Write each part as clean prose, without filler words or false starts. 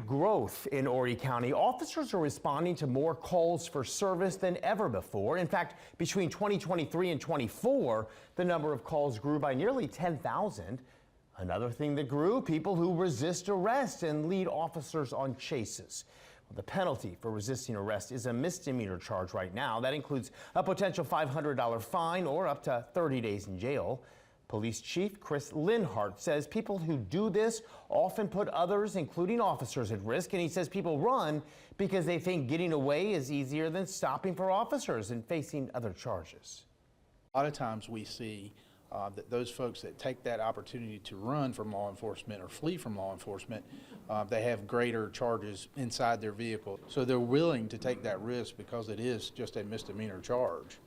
growth in Horry County. Officers are responding to more calls for service than ever before. In fact, between 2023 and 24, the number of calls grew by nearly 10,000. Another thing that grew, people who resist arrest and lead officers on chases. The penalty for resisting arrest is a misdemeanor charge right now. That includes a potential $500 fine or up to 30 days in jail. Police Chief Chris Linhart says people who do this often put others, including officers, at risk. And he says people run because they think getting away is easier than stopping for officers and facing other charges. A lot of times we see that those folks that take that opportunity to run from law enforcement or flee from law enforcement, they have greater charges inside their vehicle. So they're willing to take that risk because it is just a misdemeanor charge.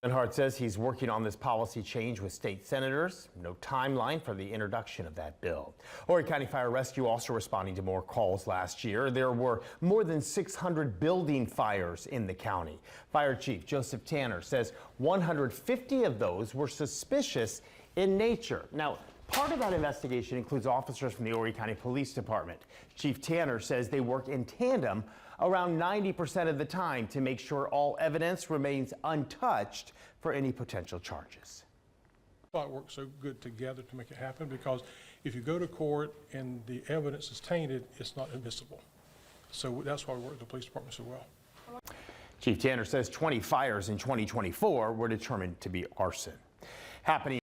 Linhart says he's working on this policy change with state senators. No timeline for the introduction of that bill. Horry County Fire Rescue also responding to more calls last year. There were more than 600 building fires in the county. Fire Chief Joseph Tanner says 150 of those were suspicious in nature. Now, part of that investigation includes officers from the Horry County Police Department. Chief Tanner says they work in tandem around 90% of the time to make sure all evidence remains untouched for any potential charges. I thought it worked so good together to make it happen, because if you go to court and the evidence is tainted, it's not admissible. So that's why we work with the police department so well. Chief Tanner says 20 fires in 2024 were determined to be arson. Happening